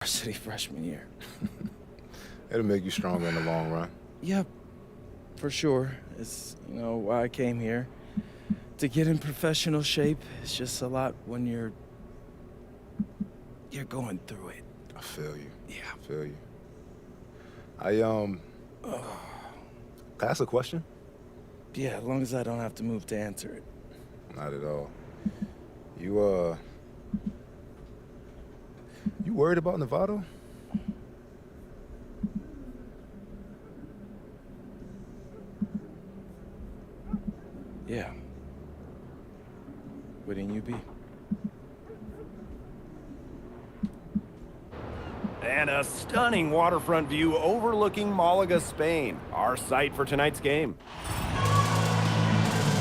varsity freshman year. It'll make you stronger in the long run. Yep, for sure. It's, why I came here. To get in professional shape. It's just a lot when you're going through it. I feel you. Yeah. I feel you. Can I ask a question? Yeah, as long as I don't have to move to answer it. Not at all. You worried about Novato? Yeah. Wouldn't you be? And a stunning waterfront view overlooking Malaga, Spain, our site for tonight's game.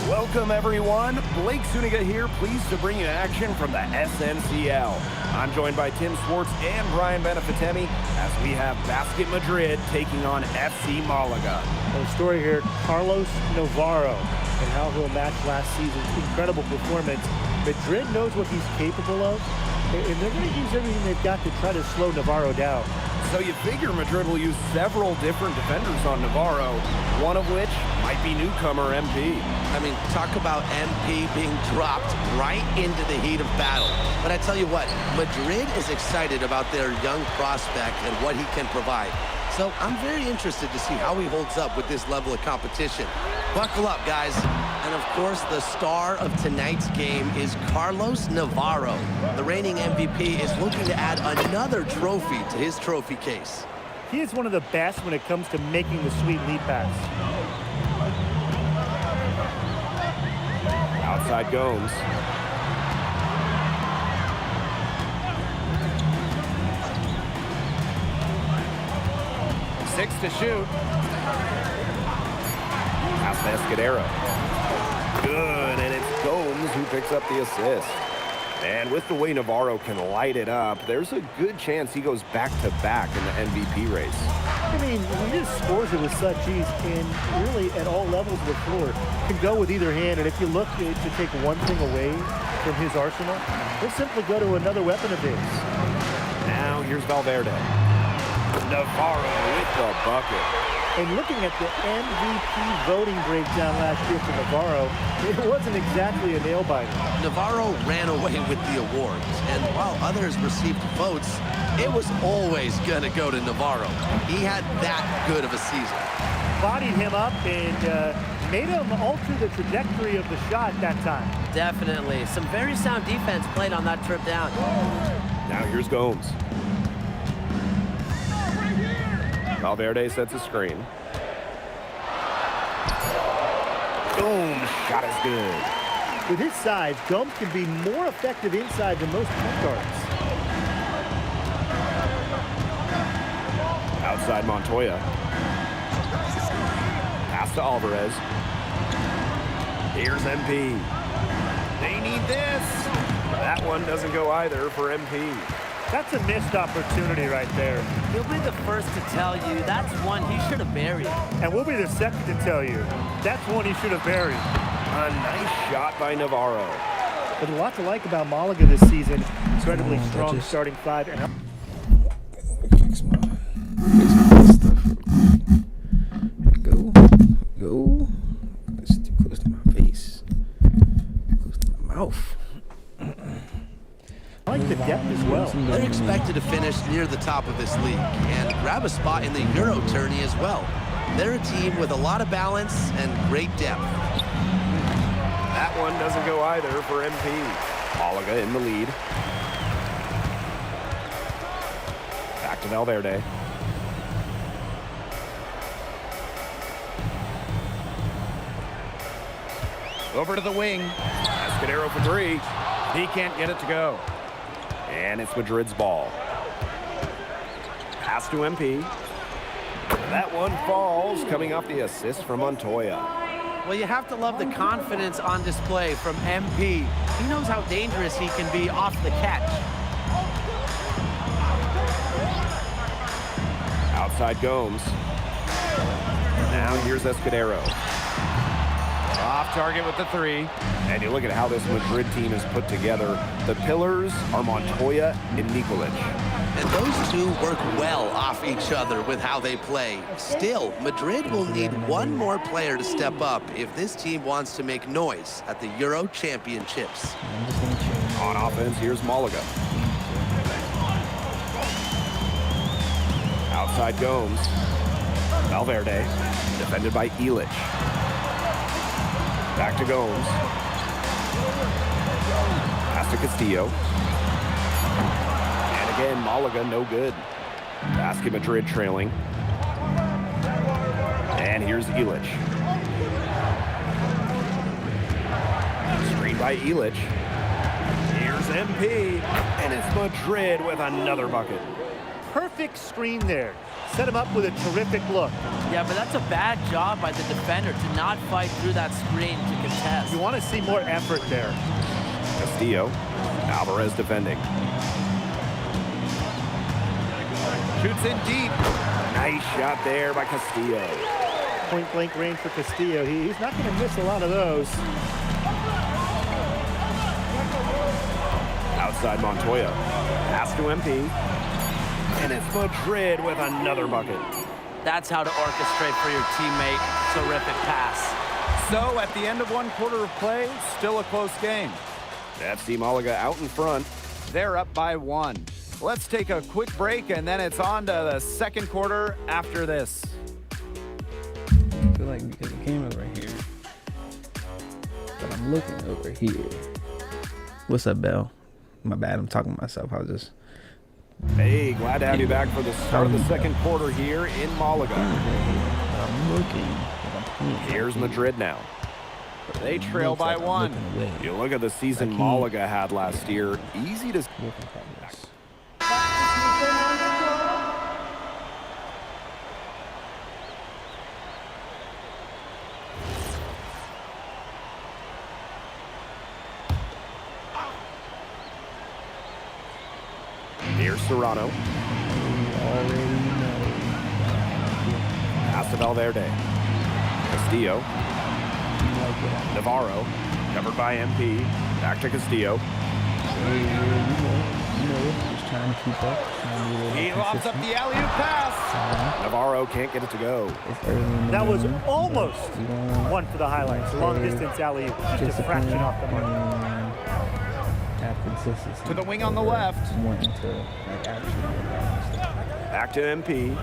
Welcome, everyone. Blake Zuniga here, pleased to bring you action from the SNCL. I'm joined by Tim Swartz and Brian Benefitemi as we have Basket Madrid taking on FC Malaga. Well, the story here, Carlos Navarro, and how he'll match last season's incredible performance. Madrid knows what he's capable of, and they're going to use everything they've got to try to slow Navarro down. So you figure Madrid will use several different defenders on Navarro, one of which might be newcomer MP. I mean, talk about MP being dropped right into the heat of battle. But I tell you what, Madrid is excited about their young prospect and what he can provide. So I'm very interested to see how he holds up with this level of competition. Buckle up, guys. And of course, the star of tonight's game is Carlos Navarro. The reigning MVP is looking to add another trophy to his trophy case. He is one of the best when it comes to making the sweet lead pass. Outside Gomes. Six to shoot. Pass to Escudero. Good, and it's Gomes who picks up the assist. And with the way Navarro can light it up, there's a good chance he goes back-to-back in the MVP race. I mean, he just scores it with such ease, and really at all levels of the floor. Can go with either hand, and if you look to take one thing away from his arsenal, he'll simply go to another weapon of his. Now here's Valverde. Navarro with the bucket. And looking at the MVP voting breakdown last year for Navarro, it wasn't exactly a nail-biter. Navarro ran away with the awards, and while others received votes, it was always going to go to Navarro. He had that good of a season. Bodied him up and made him alter the trajectory of the shot that time. Definitely. Some very sound defense played on that trip down. Now here's Gomes. Valverde sets a screen. Boom, shot is good. With his size, Gomes can be more effective inside than most point guards. Outside Montoya. Pass to Alvarez. Here's MP. They need this. That one doesn't go either for MP. That's a missed opportunity right there. He'll be the first to tell you that's one he should have buried. And we'll be the second to tell you that's one he should have buried. A nice shot by Navarro. But a lot to like about Malaga this season. Incredibly strong starting five. And Fix my stuff. Go. It's too close to my face. Close to my mouth. I like the depth as well. They're expected to finish near the top of this league and grab a spot in the Euro tourney as well. They're a team with a lot of balance and great depth. That one doesn't go either for MP. Malaga in the lead. Back to Valverde. Over to the wing. Escudero for three. He can't get it to go. And it's Madrid's ball. Pass to MP. That one falls, coming off the assist from Montoya. Well, you have to love the confidence on display from MP. He knows how dangerous he can be off the catch. Outside Gomes. Now here's Escudero. Off target with the three. And you look at how this Madrid team is put together. The pillars are Montoya and Nikolic. and those two work well off each other with how they play. Still, Madrid will need one more player to step up if this team wants to make noise at the Euro Championships. On offense, here's Malaga. Outside Gomes. Valverde, defended by Illich. Back to Gomes. Pass to Castillo. And again, Malaga, no good. Basket Madrid trailing. And here's Illich. Screen by Illich. Here's MP. And it's Madrid with another bucket. Perfect screen there. Set him up with a terrific look. Yeah, but that's a bad job by the defender to not fight through that screen to contest. You want to see more effort there. Castillo. Alvarez defending. Shoots in deep. Nice shot there by Castillo. Point blank range for Castillo. He's not going to miss a lot of those. Outside Montoya. Pass to MP. And it's Madrid with another bucket. That's how to orchestrate for your teammate. Terrific pass. So at the end of one quarter of play, still a close game. FC Malaga out in front. They're up by 1. Let's take a quick break, and then it's on to the second quarter after this. I feel like because the camera's right here, but I'm looking over here. What's up, Bell? My bad, I'm talking to myself. I was just... Hey, glad to have you back for the start of the second quarter here in Malaga. I'm looking. Here's Madrid now. They trail by 1. You look at the season Malaga had last year. Easy to... Here's Serrano. Pass to Valverde. Castillo. Navarro. Covered by MP. Back to Castillo. Just trying to keep up. He lobs up the alley-oop pass. Navarro can't get it to go. That was almost one for the highlights. Long distance alley-oop. Just a fraction off the mark. To the wing on the left. Back to MP.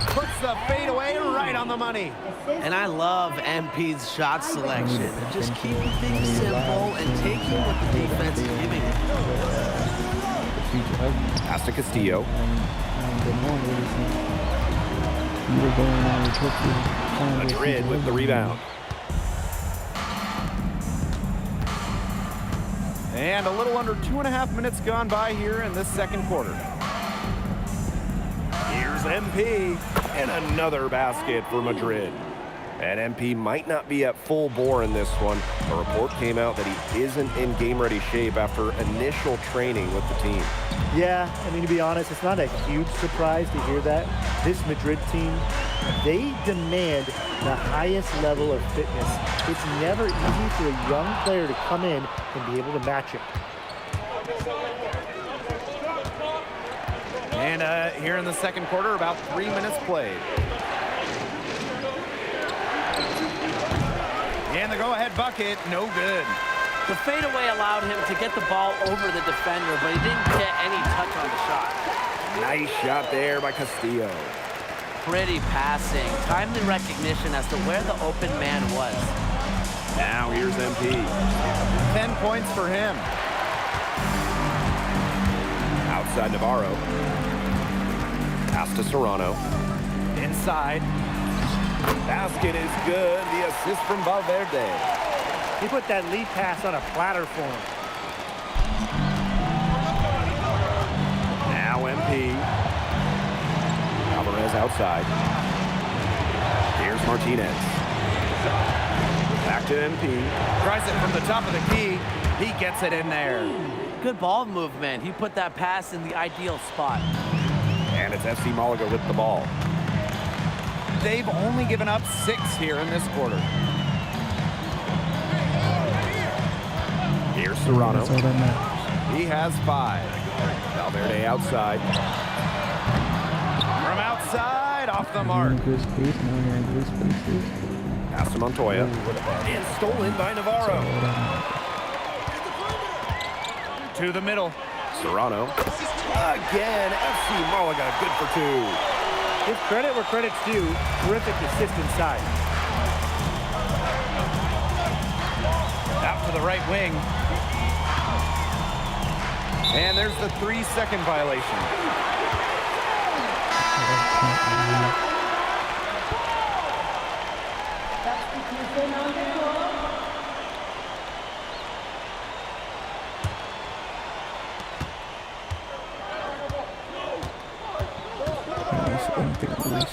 Puts the fadeaway right on the money. And I love MP's shot selection. Just keeping things simple and taking what the defense is giving him. Pass to Castillo. Madrid with the rebound. And a little under 2.5 minutes gone by here in this second quarter. Here's MP. And another basket for Madrid. And MP might not be at full bore in this one. A report came out that he isn't in game-ready shape after initial training with the team. Yeah, I mean, to be honest, it's not a huge surprise to hear that. This Madrid team, they demand the highest level of fitness. It's never easy for a young player to come in and be able to match it. And here in the second quarter, about 3 minutes played. And the go-ahead bucket, no good. The fadeaway allowed him to get the ball over the defender, but he didn't get any touch on the shot. Nice shot there by Castillo. Pretty passing. Timely recognition as to where the open man was. Now here's MP. 10 points for him. Outside Navarro. Pass to Serrano. Inside. Basket is good. The assist from Valverde. He put that lead pass on a platter for him. Now MP. Alvarez outside. Here's Martinez. Back to MP. Tries it from the top of the key. He gets it in there. Good ball movement. He put that pass in the ideal spot. And it's FC Malaga with the ball. They've only given up 6 here in this quarter. Here's Serrano. He has 5. Valverde outside. From outside, off the mark. Pass to Montoya. And stolen by Navarro. To the middle. Serrano. Again, FC Malaga, good for 2. Give credit where credit's due. Terrific assist inside. Out to the right wing. And there's the 3-second violation.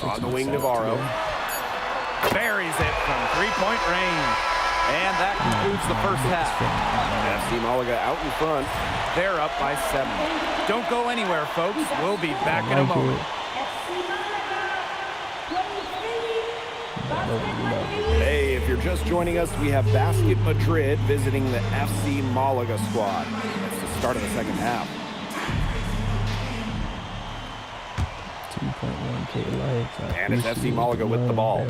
On the wing, Navarro. Buries it from 3-point range. And that concludes the first half. FC Malaga out in front. They're up by 7. Don't go anywhere, folks. We'll be back in a moment. Hey, if you're just joining us, we have Basket Madrid visiting the FC Malaga squad. It's the start of the second half. 2.1K likes. And it's FC Malaga with the ball.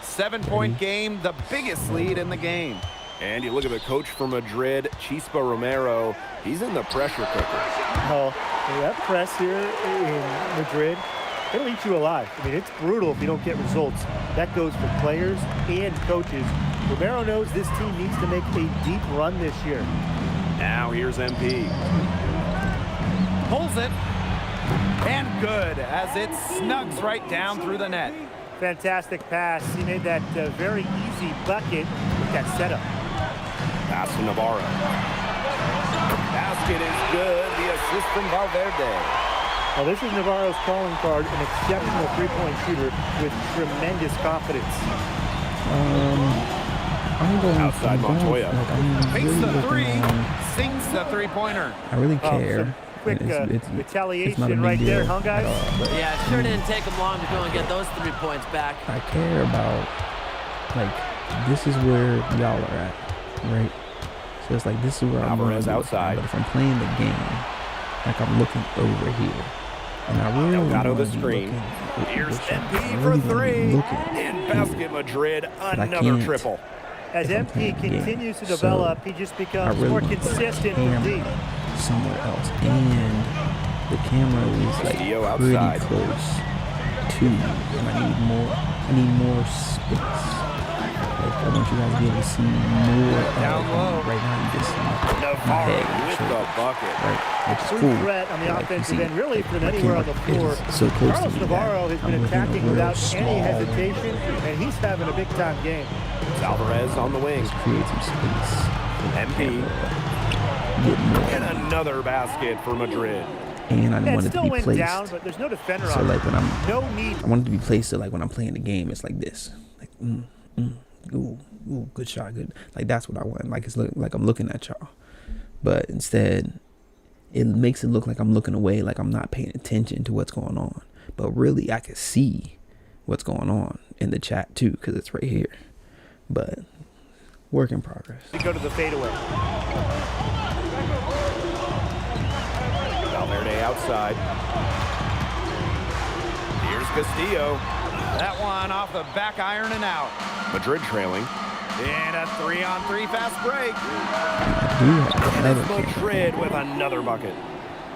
7-point Ready. game, the biggest lead in the game. And you look at the coach for Madrid, Chispa Romero. He's in the pressure cooker. Oh, that press here in Madrid, it'll eat you alive. I mean, it's brutal if you don't get results. That goes for players and coaches. Romero knows this team needs to make a deep run this year. Now here's MP. Pulls it. And good, as it snugs right down through the net. Fantastic pass. He made that very easy bucket with that setup. Pass to Navarro. Basket is good. The assist from Valverde. Well, this is Navarro's calling card, an exceptional three-point shooter with tremendous confidence. Outside Montoya. Fakes the really three. looking, Sinks the three-pointer. I really Oh, care. some quick It's not a retaliation big right there, deal huh, guys? at all, but Yeah, it sure didn't take them long to go and get those 3 points back. I care about, like, this is where y'all are at, right? So it's like, this is where I'm Alvarez gonna be outside. looking. But if I'm playing the game, like, I'm looking over here. And I really Delgado wanna the be screen. looking- Here's I MP really for wanna be 3. looking In here. Basket Madrid, I another can't. triple. As if I'm MP playing the game. continues to So, develop, he just I becomes really more want to put the consistent from camera deep. somewhere else. And the camera is like Castillo pretty outside. close to me. And I need more space. Like, I want you guys to be able to see more Down of me. low. Right now you just see my Navarro head and with shoulder, the bucket. right? Which is True cool. threat on the But, like, you offensive see, end, really from my anywhere on the camera floor. is so close Carlos to me that Navarro has been I'm looking attacking real without small. any hesitation, and he's having a big-time game. Alvarez on the wing. Just create some space. MP. Get more. And another basket for Madrid. And I Yeah, it want it to still be went placed. down, but there's no defender So on like when I'm No need. I want it to be placed so like when I'm playing the game, it's like this. Like ooh, good shot, good. Like that's what I want. Like it's like I'm looking at y'all. But instead it makes it look like I'm looking away, like I'm not paying attention to what's going on. But really I can see what's going on in the chat too, because it's right here. But work in progress. To go to the fadeaway. Valverde outside. Here's Castillo. That one off the back iron and out. Madrid trailing. And a 3-on-3 fast break. And Another it's Madrid with another bucket.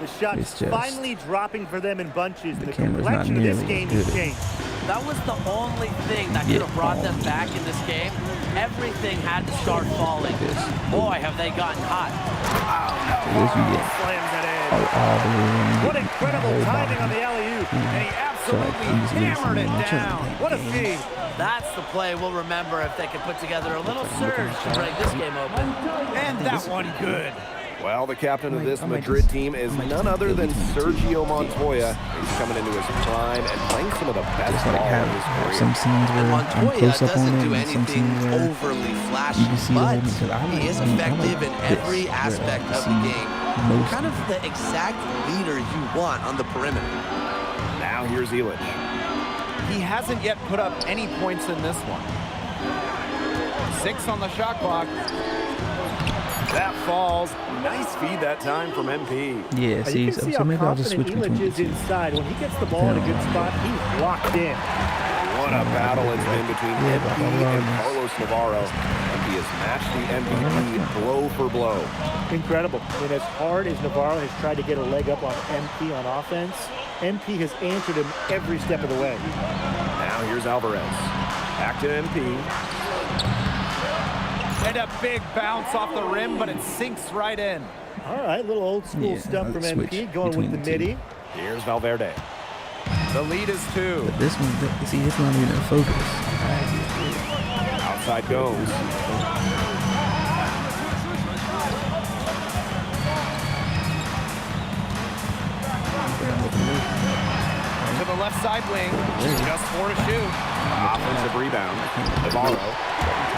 The shot's It's just- finally dropping for them in bunches. the The camera's not complexion of this nearly game as has good. changed. That was the only thing that could have brought them back in this game. Everything had to start falling. Boy, have they gotten hot. This you get Slams it in. all the way in. What incredible timing on the alley-oop. And he absolutely hammered it down. What a feed. That's the play we'll remember if they can put together a little surge to break this game open. And that one good. Well, the captain of this Madrid team is none other than Sergio Montoya. He's coming into his prime and playing some of the best Just ball like of have his career. some scenes And where I'm Montoya close up on doesn't it, do and some anything scenes where overly you flashy, can see the but whole because I he is I mean, I effective in this, every where aspect I of the see game. most Kind of the exact leader you want on the perimeter. Now here's Illich. He hasn't yet put up any points in this one. 6 on the shot clock. That falls. Nice feed that time from MP. Yeah, You see, can so, see so how maybe I'll just switch confident between Illich the is two. inside. When he gets the ball in a good spot, he's locked in. What a battle it's been between Yeah, MP blah, blah, and blah. Carlos Navarro. MP has matched the MVP blow for blow. Incredible. And as hard as Navarro has tried to get a leg up on MP on offense, MP has answered him every step of the way. Now here's Alvarez. Back to MP. And a big bounce off the rim, but it sinks right in. All right, little old school Yeah, stuff from let's switch MP, going with between the the two. midi. Here's Valverde. The lead is 2. But this one, see, this one even in focus. Outside goes. To the left side wing. Just 4 to shoot. Offensive rebound. Navarro.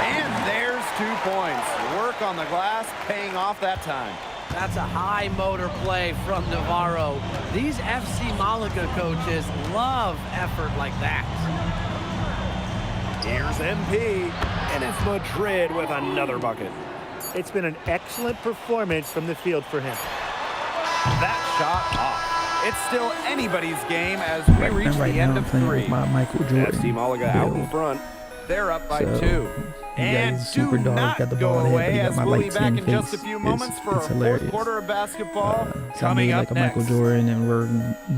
And there's 2 points. Work on the glass, paying off that time. That's a high motor play from Navarro. These FC Malaga coaches love effort like that. Here's MP. And it's Madrid with another bucket. It's been an excellent performance from the field for him. That shot off. It's still anybody's game as we reach Right the now, end I'm of playing 3. with my Michael Jordan. FC Malaga out in build. front. They're up by So, 2. you And guys, super do dog not got the go ball ahead, but away he got as my we'll like be back 10 in just a face. few moments for our It's fourth hilarious. quarter of basketball So I'm coming being up like a next. Michael Jordan, and we're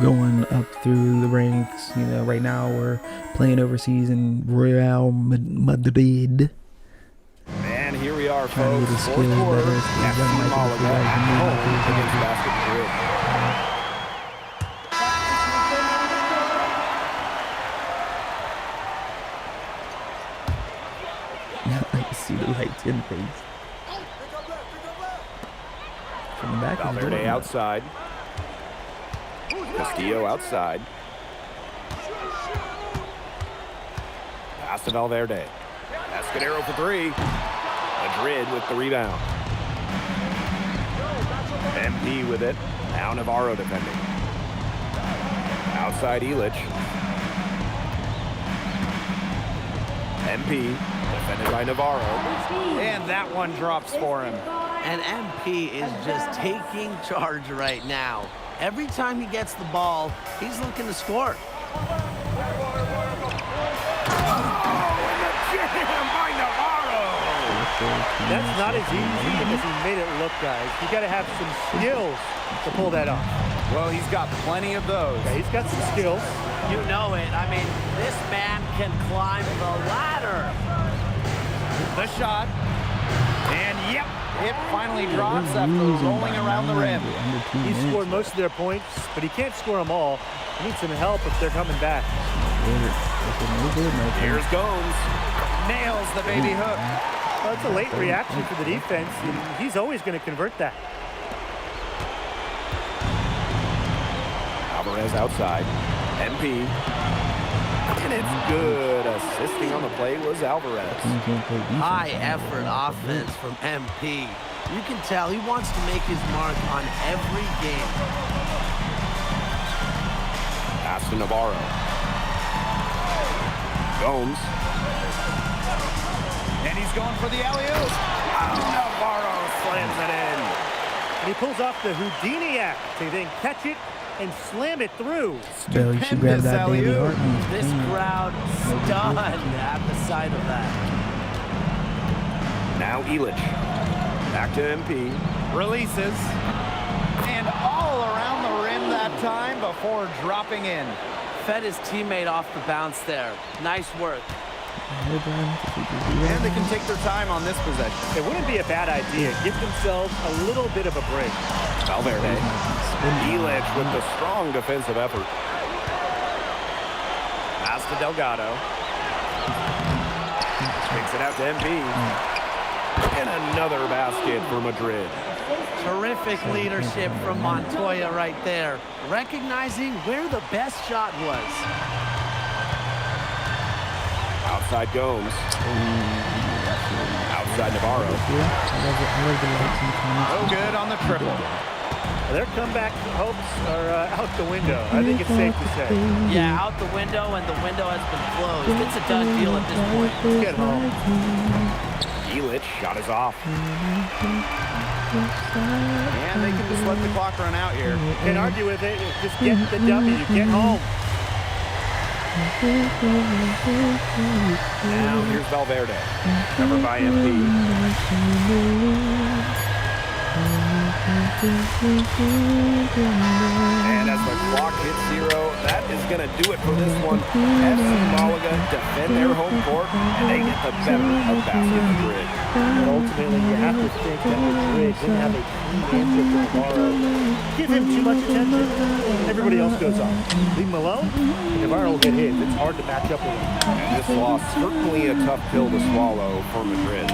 going up through the ranks. You know, right now we're playing overseas in Real Madrid. And here we are, Trying to folks. get his Fourth skills quarter. better. FC Young Michael Malaga Jordan at can move home up to his against level. Basket Madrid. I see the light 10 face. From the back of the Valverde door. outside. Castillo outside. Pass to Valverde. Escudero for 3. Madrid with the rebound. MP with it. Now Navarro defending. Outside Illich. MP defended by Navarro. And that one drops for him. And MP is just taking charge right now. Every time he gets the ball, he's looking to score. By Navarro. That's not as easy as he made it look, guys. You got to have some skills to pull that off. Well, he's got plenty of those. Yeah, he's got some skills. You know it. I mean, this man can climb the ladder. The shot. And yep, it finally drops after rolling around the rim. He scored most of their points, but he can't score them all. He needs some help if they're coming back. Here's Gomes. Nails the baby hook. Well, it's a late reaction for the defense, and he's always going to convert that. Alvarez outside. MP. And it's good. Assisting on the play was Alvarez. High effort offense from MP. You can tell he wants to make his mark on every game. Pass to Navarro. Gomes. And he's going for the alley-oop. Navarro slams it in. And he pulls off the Houdini act to then catch it and slam it through. Bill, you should grab that baby alley-oop. heart. This crowd stunned at the sight of that. Now Illich. Back to MP. Releases. And all around the rim that time before dropping in. Fed his teammate off the bounce there. Nice work. And they can take their time on this possession. It wouldn't be a bad idea. Give themselves a little bit of a break. Valverde. Illich with the strong defensive effort. Pass to Delgado. Kicks it out to MP. And another basket for Madrid. Terrific leadership from Montoya right there. Recognizing where the best shot was. Outside Gomes. Outside Navarro. No good on the triple. Their comeback hopes are out the window. I think it's safe to say. Yeah, out the window, and the window has been closed. It's a done deal at this point. Let's get home. Illich shot is off. And they can just let the clock run out here. Can't argue with it. Just get the W. Get home. Now here's Valverde, covered by MP. And as the clock hits 0, that is going to do it for this one. FC Malaga defend their home court, and they get the better of Basket Madrid. And ultimately, you have to think that Madrid didn't have a clean answer for Navarro. Give him too much attention, everybody else goes off. Leave him alone, and Navarro will get hit. It's hard to match up with him. This loss certainly a tough pill to swallow for Madrid.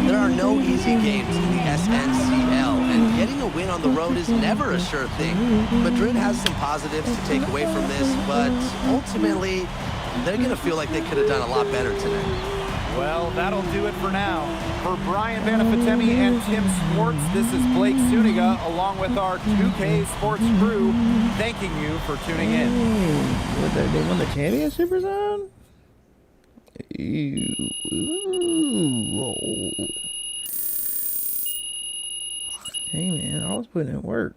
There are no easy games in the SNCL, and getting a win on the road is never a sure thing. Madrid has some positives to take away from this, but ultimately, they're going to feel like they could have done a lot better tonight. Well, that'll do it for now. For Brian Banafitemi and Tim Sports, this is Blake Suniga, along with our 2K Sports crew, thanking you for tuning in. What, they won the championship or something? Ooh. Hey man, I was putting in work.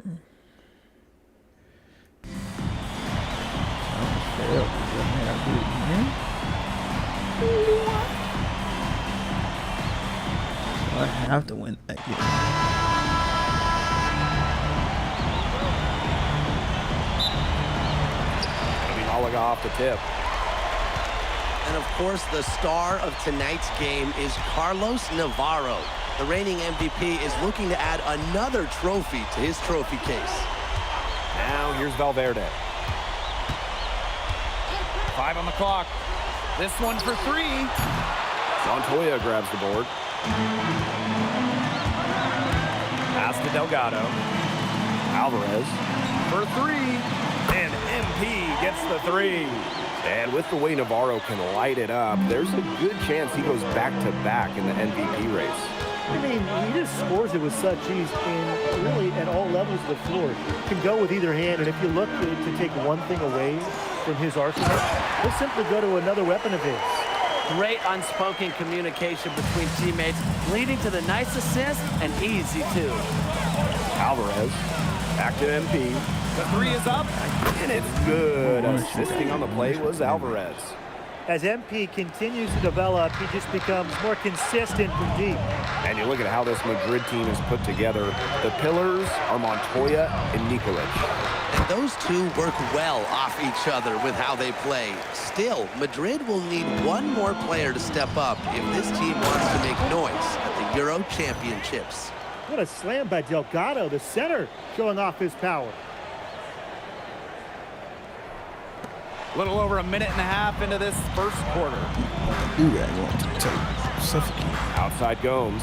I have to win that game. Maybe Malaga off the tip. And of course, the star of tonight's game is Carlos Navarro. The reigning MVP is looking to add another trophy to his trophy case. Now here's Valverde. 5 on the clock. This one for 3. Montoya grabs the board. Pass to Delgado. Alvarez for 3. And MP gets the 3. And with the way Navarro can light it up, there's a good chance he goes back-to-back in the MVP race. I mean, he just scores it with such ease in really at all levels of the floor. Can go with either hand, and if you look to take one thing away from his arsenal, he'll simply go to another weapon of his. Great unspoken communication between teammates, leading to the nice assist and easy two. Alvarez, back to MP. The 3 is up, and it's good. Assisting on the play was Alvarez. As MP continues to develop, he just becomes more consistent from deep. And you look at how this Madrid team is put together. The pillars are Montoya and Nikolic. And those two work well off each other with how they play. Still, Madrid will need one more player to step up if this team wants to make noise at the Euro Championships. What a slam by Delgado, the center, showing off his power. A little over a minute and a half into this first quarter. Do that going to the tape. Suffocate. Outside Gomes.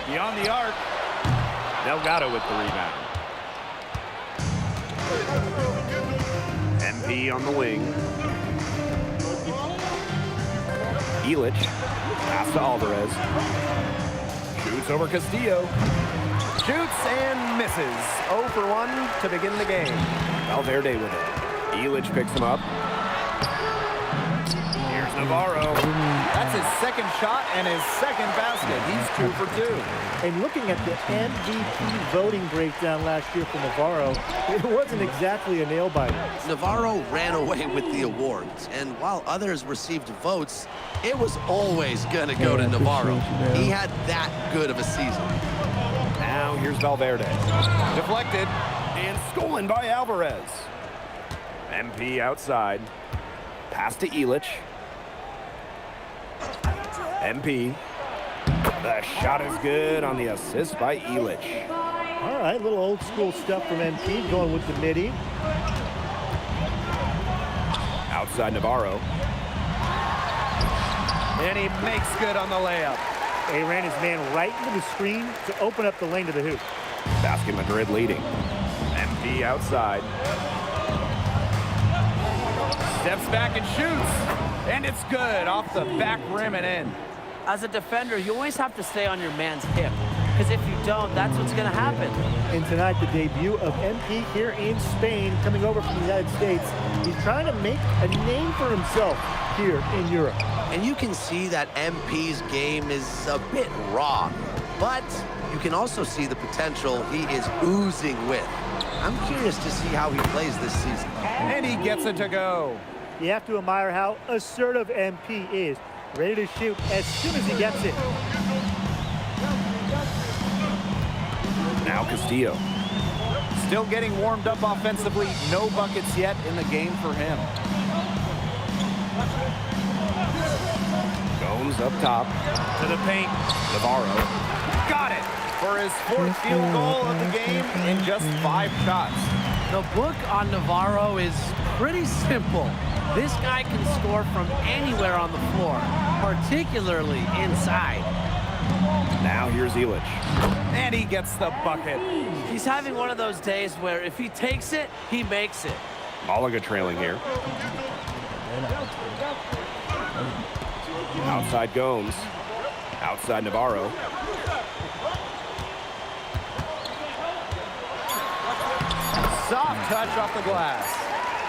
Beyond the arc. Delgado with the rebound. MP on the wing. Ilic. Pass to Alvarez. Shoots over Castillo. Shoots and misses. 0 for 1 to begin the game. Valverde with it. Ilic picks him up. Here's Navarro. That's his second shot and his second basket. He's 2 for 2. And looking at the MVP voting breakdown last year for Navarro, it wasn't exactly a nail-biter. Navarro ran away with the awards, and while others received votes, it was always going to go to Navarro. He had that good of a season. Now here's Valverde. Deflected and stolen by Alvarez. MP outside. Pass to Ilic. MP. The shot is good on the assist by Ilic. All right, little old school stuff from MP, going with the midi. Outside Navarro. And he makes good on the layup. He ran his man right into the screen to open up the lane to the hoop. Basket Madrid leading. MP outside. Steps back and shoots. And it's good off the back rim and in. As a defender, you always have to stay on your man's hip. Because if you don't, that's what's going to happen. And tonight, the debut of MP here in Spain, coming over from the United States. He's trying to make a name for himself here in Europe. And you can see that MP's game is a bit raw, but you can also see the potential he is oozing with. I'm curious to see how he plays this season. And he gets it to go. You have to admire how assertive MP is. Ready to shoot as soon as he gets it. Now Castillo. Still getting warmed up offensively. No buckets yet in the game for him. Gomes up top to the paint. Navarro got it for his 4th field goal of the game in just 5 shots. The book on Navarro is pretty simple. This guy can score from anywhere on the floor, particularly inside. Now here's Illich. And he gets the bucket. He's having one of those days where if he takes it, he makes it. Malaga trailing here. Outside Gomes. Outside Navarro. Soft touch off the glass.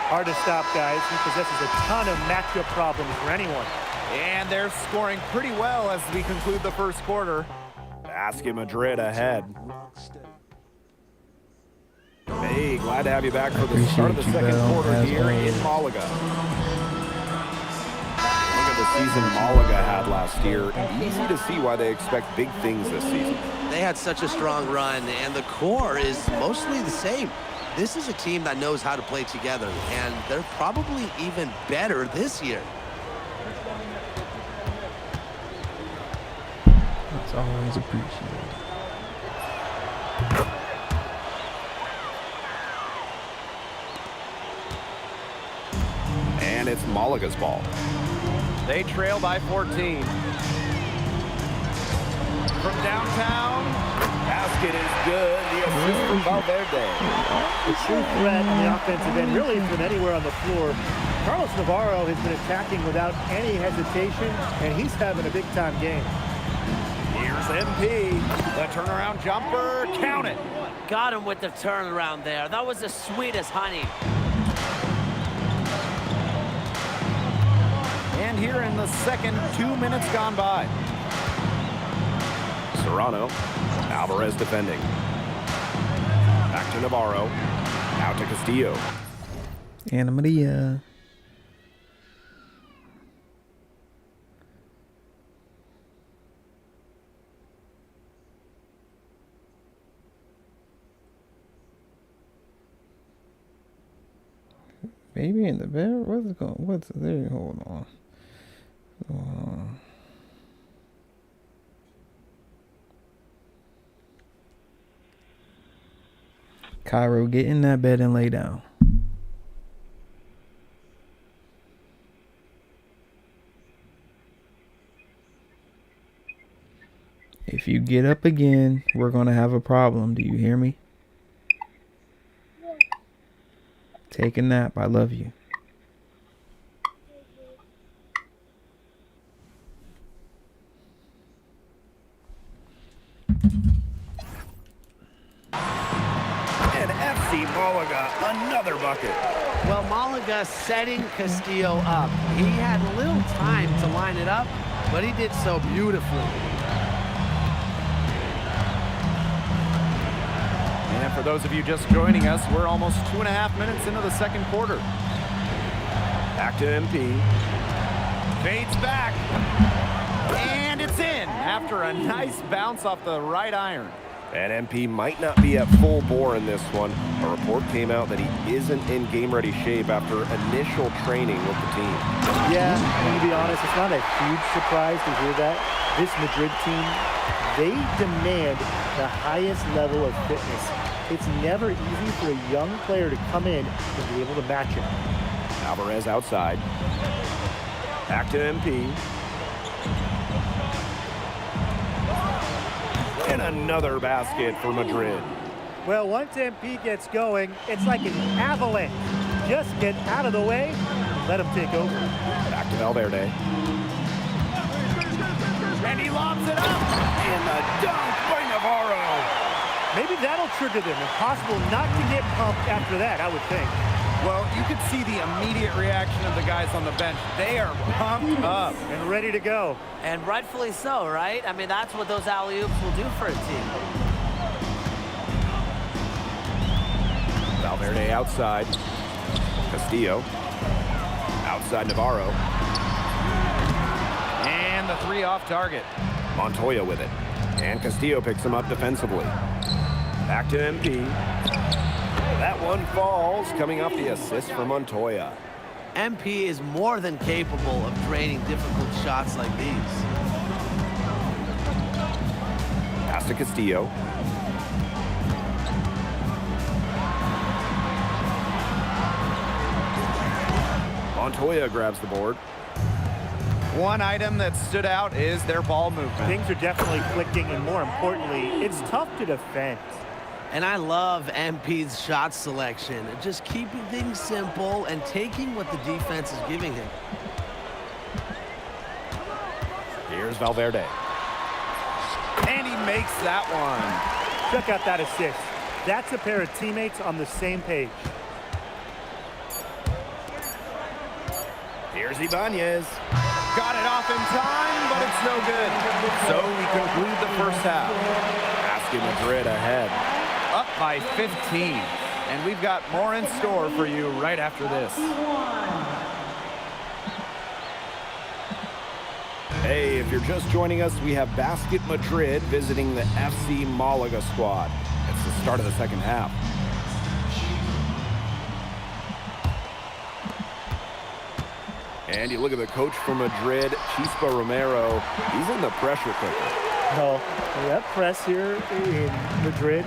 Hard to stop, guys. He possesses a ton of matchup problems for anyone. And they're scoring pretty well as we conclude the first quarter. Basket Madrid ahead. Hey, glad to have you back for the start of the second quarter here in Malaga. Look at the season Malaga had last year. Easy to see why they expect big things this season. They had such a strong run, and the core is mostly the same. This is a team that knows how to play together, and they're probably even better this year. It's always appreciated. And it's Malaga's ball. They trail by 14. From downtown, basket is good. The assist from Valverde. A true threat on the offensive end, really from anywhere on the floor. Carlos Navarro has been attacking without any hesitation, and he's having a big-time game. Here's MP. The turnaround jumper. Count it. Got him with the turnaround there. That was as sweet as honey. And here in the second, 2 minutes gone by. Serrano. Alvarez defending. Back to Navarro. Out to Castillo. Ana Maria. Baby in the bed? What's going? What's there? Hold on. Cairo, get in that bed and lay down. If you get up again, we're gonna have a problem. Do you hear me? Take a nap. I love you. And FC Malaga, another bucket. Well, Malaga setting Castillo up. He had little time to line it up, but he did so beautifully. And for those of you just joining us, we're almost 2.5 minutes into the second quarter. Back to MP. Fades back. And it's in after a nice bounce off the right iron. And MP might not be at full bore in this one. A report came out that he isn't in game-ready shape after initial training with the team. Yeah, and to be honest, it's not a huge surprise to hear that. This Madrid team, they demand the highest level of fitness. It's never easy for a young player to come in and be able to match it. Alvarez outside. Back to MP. And another basket for Madrid. Well, once MP gets going, it's like an avalanche. Just get out of the way and let him take over. Back to Valverde. And he lobs it up. And the dunk by Navarro. Maybe that'll trigger them. Impossible not to get pumped after that, I would think. Well, you could see the immediate reaction of the guys on the bench. They are pumped up. And ready to go. And rightfully so, right? I mean, that's what those alley-oops will do for a team. Valverde outside. Castillo. Outside Navarro. And the three off target. Montoya with it. And Castillo picks him up defensively. Back to MP. That one falls, coming off the assist from Montoya. MP is more than capable of draining difficult shots like these. Pass to Castillo. Montoya grabs the board. One item that stood out is their ball movement. Things are definitely clicking, and more importantly, it's tough to defend. And I love MP's shot selection. Just keeping things simple and taking what the defense is giving him. Here's Valverde. And he makes that one. Check out that assist. That's a pair of teammates on the same page. Here's Ibanez. Got it off in time, but it's no good. So we conclude the first half. Basket Madrid ahead. Up by 15. And we've got more in store for you right after this. Hey, if you're just joining us, we have Basket Madrid visiting the FC Malaga squad. It's the start of the second half. And you look at the coach from Madrid, Chispa Romero. He's in the pressure cooker. No, that press here in Madrid,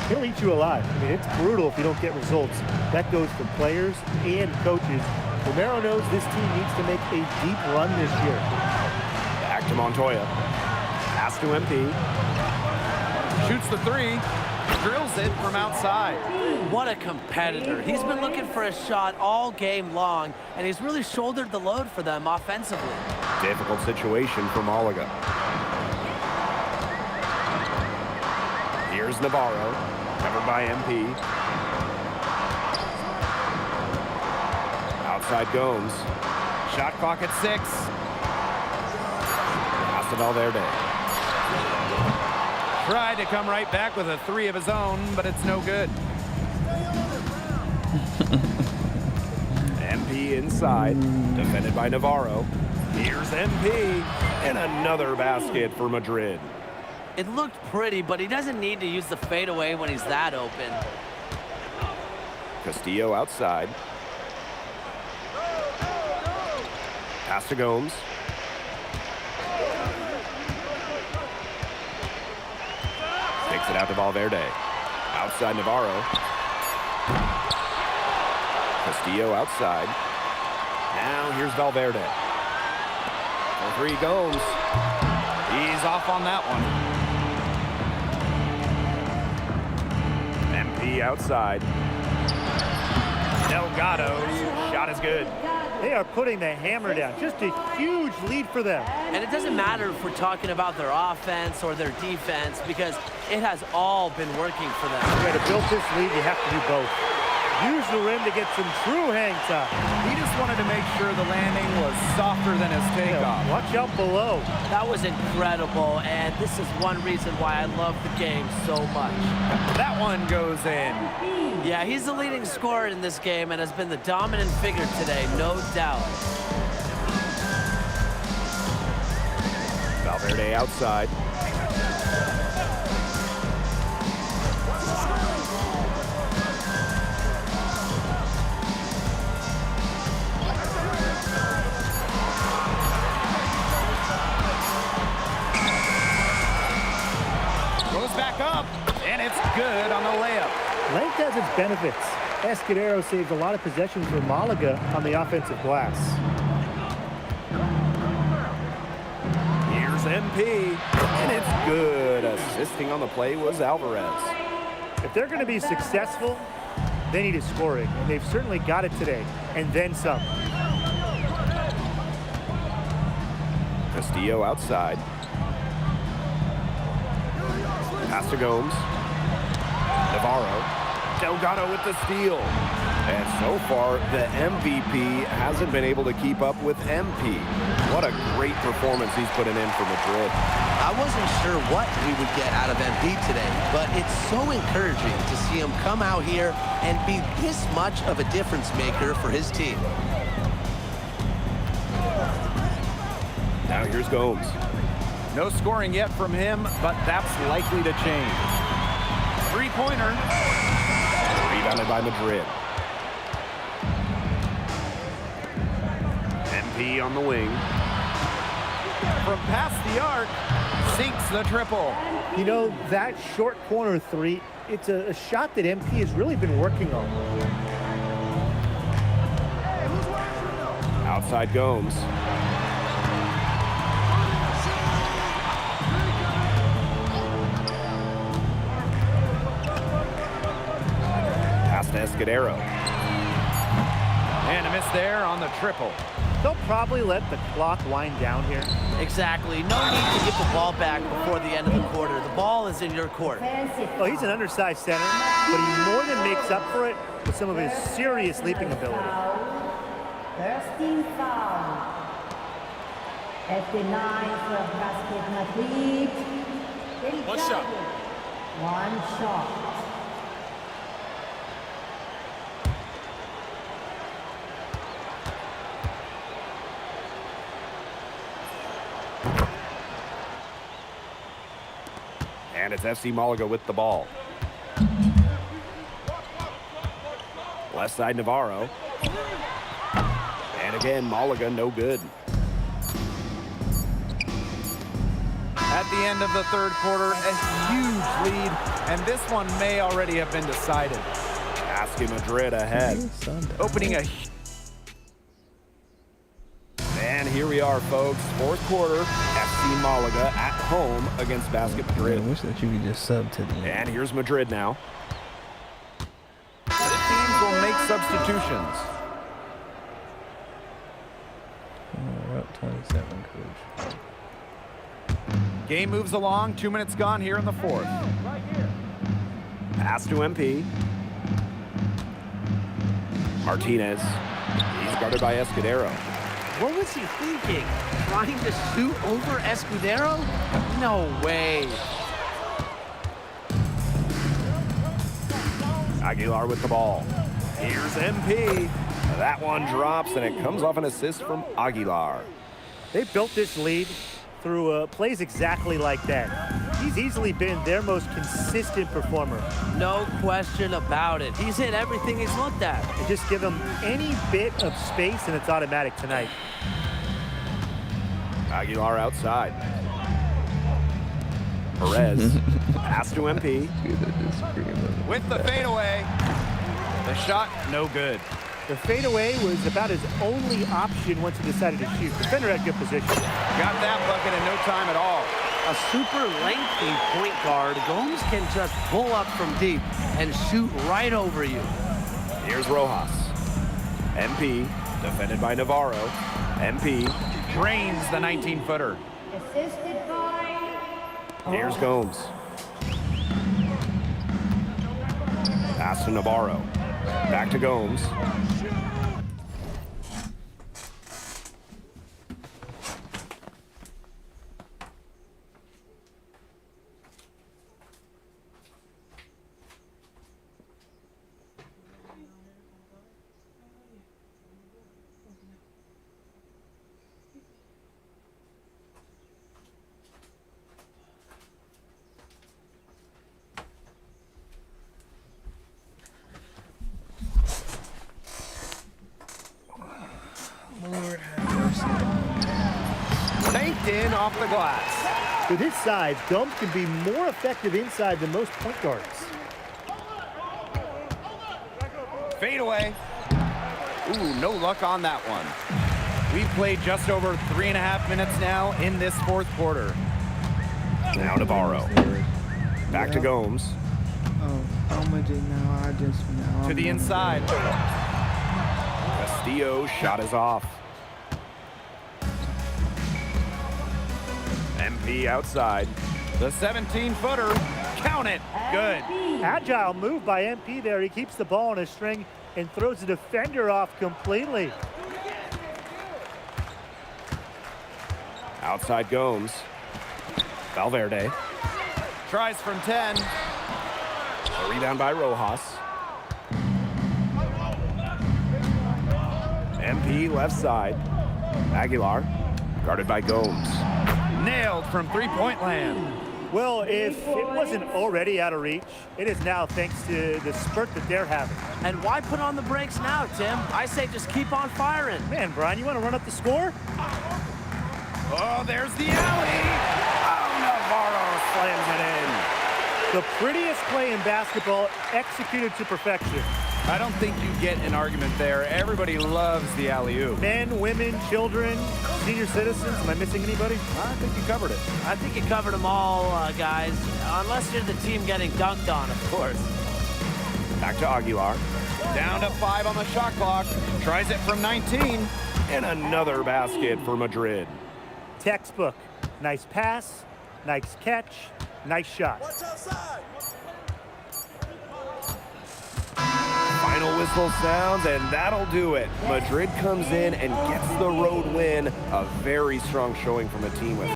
he'll eat you alive. I mean, it's brutal if you don't get results. That goes for players and coaches. Romero knows this team needs to make a deep run this year. Back to Montoya. Pass to MP. Shoots the three. Drills it from outside. What a competitor. He's been looking for a shot all game long, and he's really shouldered the load for them offensively. Difficult situation for Malaga. Here's Navarro. Covered by MP. Outside Gomes. Shot clock at 6. Pass to Valverde. Tried to come right back with a three of his own, but it's no good. MP inside, defended by Navarro. Here's MP, and another basket for Madrid. It looked pretty, but he doesn't need to use the fadeaway when he's that open. Castillo outside. Pass to Gomes. Takes it out to Valverde. Outside Navarro. Castillo outside. Now here's Valverde. For three Gomes. He's off on that one. MP outside. Delgado's shot is good. They are putting the hammer down. Just a huge lead for them. And it doesn't matter if we're talking about their offense or their defense, because it has all been working for them. Yeah, to build this lead, you have to do both. Use the rim to get some true hang time. He just wanted to make sure the landing was softer than his takeoff. Watch out below. That was incredible, and this is one reason why I love the game so much. That one goes in. Yeah, he's the leading scorer in this game and has been the dominant figure today, no doubt. Valverde outside. Goes back up, and it's good on the layup. Length has its benefits. Escudero saved a lot of possessions for Malaga on the offensive glass. Here's MP, and it's good. Assisting on the play was Alvarez. If they're going to be successful, they need scoring, and they've certainly got it today, and then some. Castillo outside. Pass to Gomes. Navarro. Delgado with the steal. And so far, the MVP hasn't been able to keep up with MP. What a great performance he's putting in for Madrid. I wasn't sure what we would get out of MP today, but it's so encouraging to see him come out here and be this much of a difference maker for his team. Now here's Gomes. No scoring yet from him, but that's likely to change. Three-pointer. Rebounded by Madrid. MP on the wing. From past the arc, sinks the triple. You know, that short corner three, it's a shot that MP has really been working on. Outside Gomes. Pass to Escudero. And a miss there on the triple. They'll probably let the clock wind down here. Exactly. No need to give the ball back before the end of the quarter. The ball is in your court. Well, he's an undersized center, but he more than makes up for it with some of his serious leaping ability. First team foul. At the 9 for Basket Madrid. One shot. One shot. And it's FC Malaga with the ball. Left side Navarro. And again, Malaga no good. At the end of the third quarter, a huge lead, and this one may already have been decided. Basket Madrid ahead. Opening a... And here we are, folks. Fourth quarter, FC Malaga at home against Basket I Madrid. wish that you could just sub to the end. And here's Madrid now. The teams will make substitutions. We're up 27, coach. Game moves along. 2 minutes gone here in the fourth. Pass to MP. Martinez. He's guarded by Escudero. What was he thinking? Trying to shoot over Escudero? No way. Aguilar with the ball. Here's MP. That one drops, and it comes off an assist from Aguilar. They built this lead through plays exactly like that. He's easily been their most consistent performer. No question about it. He's hit everything he's looked at. And just give him any bit of space, and it's automatic tonight. Aguilar outside. Perez. Pass to MP. With the fadeaway. The shot, no good. The fadeaway was about his only option once he decided to shoot. Defender had good position. Got that bucket in no time at all. A super lengthy point guard. Gomes can just pull up from deep and shoot right over you. Here's Rojas. MP, defended by Navarro. MP. Drains the 19-footer. Assisted by... Here's Gomes. Pass to Navarro. Back to Gomes. Lord have mercy. Banked in off the glass. With his size, Gomes can be more effective inside than most point guards. Fadeaway. Ooh, no luck on that one. We've played just over 3.5 minutes now in this fourth quarter. Now Navarro. Back to Gomes. Oh, how much is now? I just now. To the inside. Castillo's shot is off. MP outside. The 17-footer Count it. Good. Agile move by MP there. He keeps the ball on a string and throws the defender off completely. Outside Gomes. Valverde. Tries from 10. A rebound by Rojas. MP left side. Aguilar. Guarded by Gomes. Nailed from three-point land. Well, if it wasn't already out of reach, it is now thanks to the spurt that they're having. And why put on the brakes now, Tim? I say just keep on firing. Man, Brian, you want to run up the score? Oh, there's the alley. Oh, Navarro slams it in. The prettiest play in basketball, executed to perfection. I don't think you get an argument there. Everybody loves the alley-oop. Men, women, children, senior citizens. Am I missing anybody? I think you covered it. I think you covered them all, guys. Unless you're the team getting dunked on, of course. Back to Aguilar. Down to 5 on the shot clock. Tries it from 19. And another basket for Madrid. Textbook. Nice pass, nice catch, nice shot. Final whistle sounds, and that'll do it. Madrid comes in and gets the road win. A very strong showing from a team with